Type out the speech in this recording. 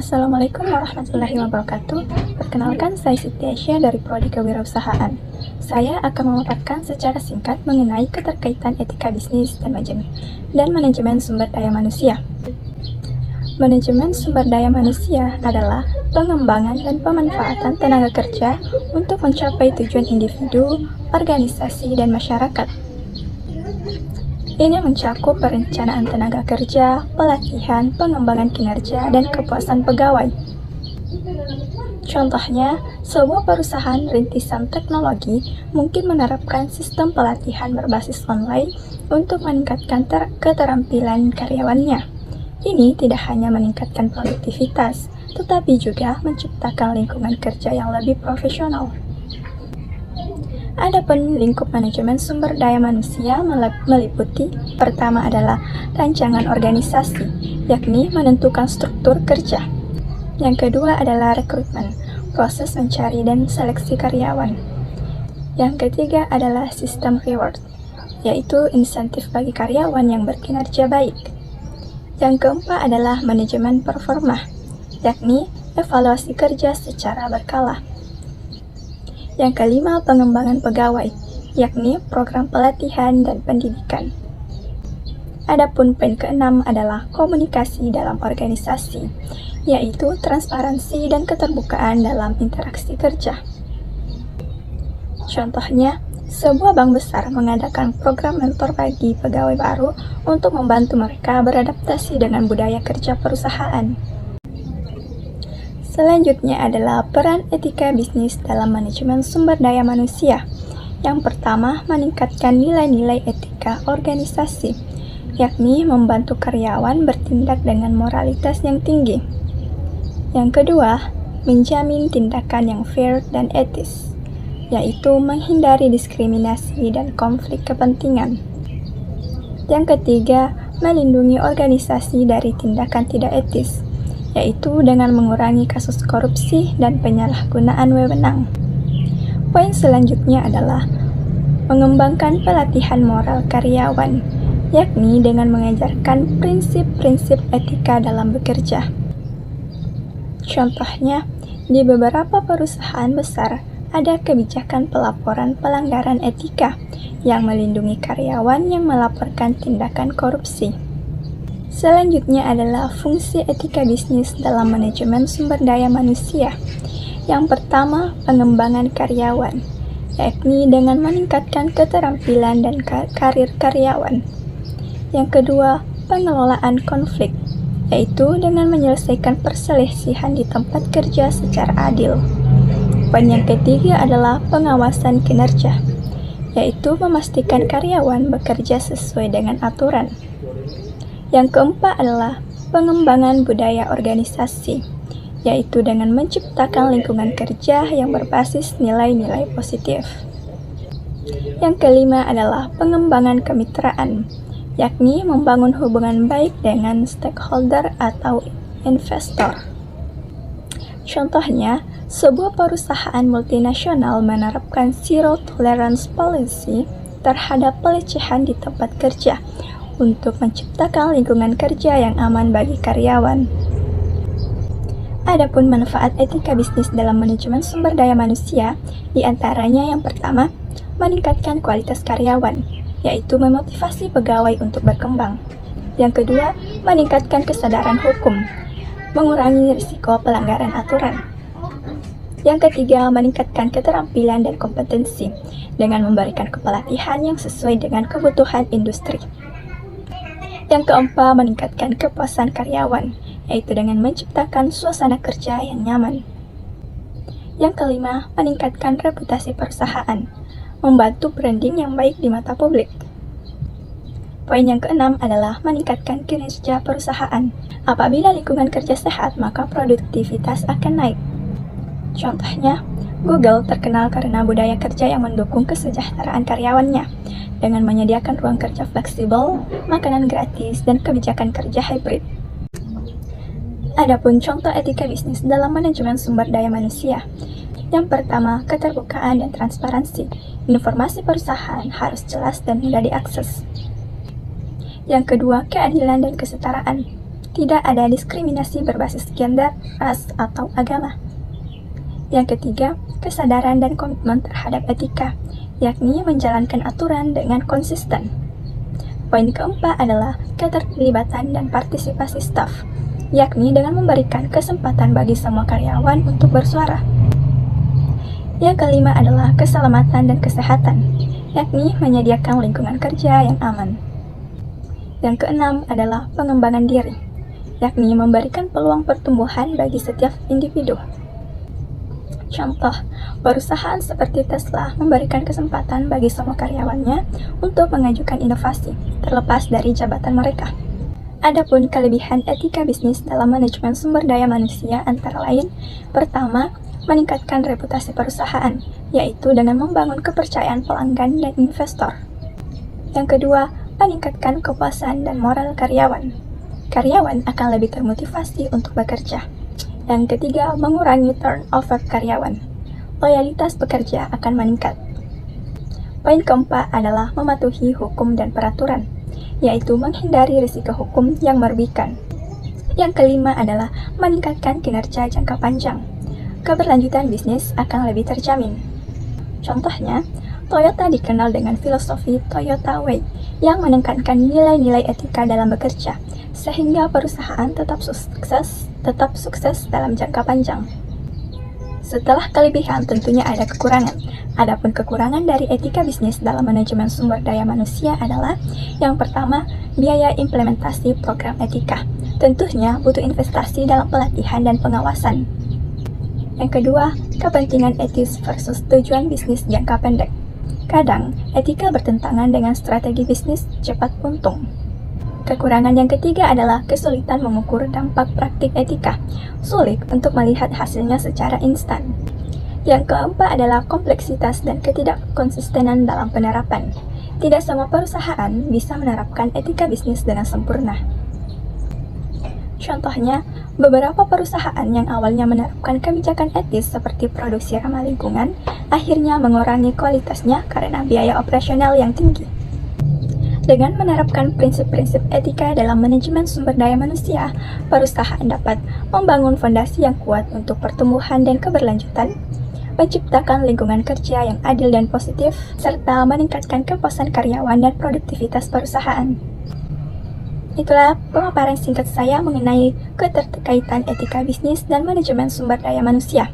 Assalamualaikum warahmatullahi wabarakatuh. Perkenalkan, saya Siti Aisyah dari Prodi Kewirausahaan. Saya akan memaparkan secara singkat mengenai keterkaitan etika bisnis dan manajemen sumber daya manusia. Manajemen sumber daya manusia adalah pengembangan dan pemanfaatan tenaga kerja untuk mencapai tujuan individu, organisasi, dan masyarakat. Ini mencakup perencanaan tenaga kerja, pelatihan, pengembangan kinerja, dan kepuasan pegawai. Contohnya, sebuah perusahaan rintisan teknologi mungkin menerapkan sistem pelatihan berbasis online untuk meningkatkan keterampilan karyawannya. Ini tidak hanya meningkatkan produktivitas, tetapi juga menciptakan lingkungan kerja yang lebih profesional. Adapun lingkup manajemen sumber daya manusia meliputi pertama adalah rancangan organisasi, yakni menentukan struktur kerja. Yang kedua adalah rekrutmen, proses mencari dan seleksi karyawan. Yang ketiga adalah sistem reward, yaitu insentif bagi karyawan yang berkinerja baik. Yang keempat adalah manajemen performa, yakni evaluasi kerja secara berkala. Yang kelima, pengembangan pegawai, yakni program pelatihan dan pendidikan. Adapun poin keenam adalah komunikasi dalam organisasi, yaitu transparansi dan keterbukaan dalam interaksi kerja. Contohnya, sebuah bank besar mengadakan program mentor bagi pegawai baru untuk membantu mereka beradaptasi dengan budaya kerja perusahaan. Selanjutnya adalah peran etika bisnis dalam manajemen sumber daya manusia. Yang pertama, meningkatkan nilai-nilai etika organisasi, yakni membantu karyawan bertindak dengan moralitas yang tinggi. Yang kedua, menjamin tindakan yang fair dan etis, yaitu menghindari diskriminasi dan konflik kepentingan. Yang ketiga, melindungi organisasi dari tindakan tidak etis, yaitu dengan mengurangi kasus korupsi dan penyalahgunaan wewenang. Poin selanjutnya adalah mengembangkan pelatihan moral karyawan, yakni dengan mengajarkan prinsip-prinsip etika dalam bekerja. Contohnya, di beberapa perusahaan besar ada kebijakan pelaporan pelanggaran etika yang melindungi karyawan yang melaporkan tindakan korupsi. Selanjutnya adalah fungsi etika bisnis dalam manajemen sumber daya manusia. Yang pertama, pengembangan karyawan, yakni dengan meningkatkan keterampilan dan karir karyawan. Yang kedua, pengelolaan konflik, yaitu dengan menyelesaikan perselisihan di tempat kerja secara adil. Poin yang ketiga adalah pengawasan kinerja, yaitu memastikan karyawan bekerja sesuai dengan aturan. Yang keempat adalah pengembangan budaya organisasi, yaitu dengan menciptakan lingkungan kerja yang berbasis nilai-nilai positif. Yang kelima adalah pengembangan kemitraan, yakni membangun hubungan baik dengan stakeholder atau investor. Contohnya, sebuah perusahaan multinasional menerapkan zero tolerance policy terhadap pelecehan di tempat kerja untuk menciptakan lingkungan kerja yang aman bagi karyawan. Adapun manfaat etika bisnis dalam manajemen sumber daya manusia, di antaranya yang pertama, meningkatkan kualitas karyawan, yaitu memotivasi pegawai untuk berkembang. Yang kedua, meningkatkan kesadaran hukum, mengurangi risiko pelanggaran aturan. Yang ketiga, meningkatkan keterampilan dan kompetensi dengan memberikan kepelatihan yang sesuai dengan kebutuhan industri. Yang keempat, meningkatkan kepuasan karyawan, yaitu dengan menciptakan suasana kerja yang nyaman. Yang kelima, meningkatkan reputasi perusahaan, membantu branding yang baik di mata publik. Poin yang keenam adalah meningkatkan kinerja perusahaan. Apabila lingkungan kerja sehat, maka produktivitas akan naik. Contohnya, Google terkenal karena budaya kerja yang mendukung kesejahteraan karyawannya, dengan menyediakan ruang kerja fleksibel, makanan gratis, dan kebijakan kerja hybrid. Adapun contoh etika bisnis dalam manajemen sumber daya manusia. Yang pertama, keterbukaan dan transparansi. Informasi perusahaan harus jelas dan mudah diakses. Yang kedua, keadilan dan kesetaraan. Tidak ada diskriminasi berbasis gender, ras, atau agama. Yang ketiga, kesadaran dan komitmen terhadap etika, yakni menjalankan aturan dengan konsisten. Poin keempat adalah keterlibatan dan partisipasi staf, yakni dengan memberikan kesempatan bagi semua karyawan untuk bersuara. Yang kelima adalah keselamatan dan kesehatan, yakni menyediakan lingkungan kerja yang aman. Yang keenam adalah pengembangan diri, yakni memberikan peluang pertumbuhan bagi setiap individu. Contoh, perusahaan seperti Tesla memberikan kesempatan bagi semua karyawannya untuk mengajukan inovasi, terlepas dari jabatan mereka. Adapun kelebihan etika bisnis dalam manajemen sumber daya manusia antara lain, pertama, meningkatkan reputasi perusahaan, yaitu dengan membangun kepercayaan pelanggan dan investor. Yang kedua, meningkatkan kepuasan dan moral karyawan. Karyawan akan lebih termotivasi untuk bekerja. Yang ketiga, mengurangi turnover karyawan. Loyalitas pekerja akan meningkat. Poin keempat adalah mematuhi hukum dan peraturan, yaitu menghindari risiko hukum yang merugikan. Yang kelima adalah meningkatkan kinerja jangka panjang. Keberlanjutan bisnis akan lebih terjamin. Contohnya, Toyota dikenal dengan filosofi Toyota Way yang menekankan nilai-nilai etika dalam bekerja, sehingga perusahaan tetap sukses dalam jangka panjang. Setelah kelebihan tentunya ada kekurangan. Adapun kekurangan dari etika bisnis dalam manajemen sumber daya manusia adalah yang pertama, biaya implementasi program etika. Tentunya butuh investasi dalam pelatihan dan pengawasan. Yang kedua, kepentingan etis versus tujuan bisnis jangka pendek. Kadang, etika bertentangan dengan strategi bisnis cepat untung. Kekurangan yang ketiga adalah kesulitan mengukur dampak praktik etika. Sulit untuk melihat hasilnya secara instan. Yang keempat adalah kompleksitas dan ketidakkonsistenan dalam penerapan. Tidak semua perusahaan bisa menerapkan etika bisnis dengan sempurna. Contohnya, beberapa perusahaan yang awalnya menerapkan kebijakan etis seperti produksi ramah lingkungan, akhirnya mengurangi kualitasnya karena biaya operasional yang tinggi. Dengan menerapkan prinsip-prinsip etika dalam manajemen sumber daya manusia, perusahaan dapat membangun fondasi yang kuat untuk pertumbuhan dan keberlanjutan, menciptakan lingkungan kerja yang adil dan positif, serta meningkatkan kepuasan karyawan dan produktivitas perusahaan. Itulah pemaparan singkat saya mengenai keterkaitan etika bisnis dan manajemen sumber daya manusia.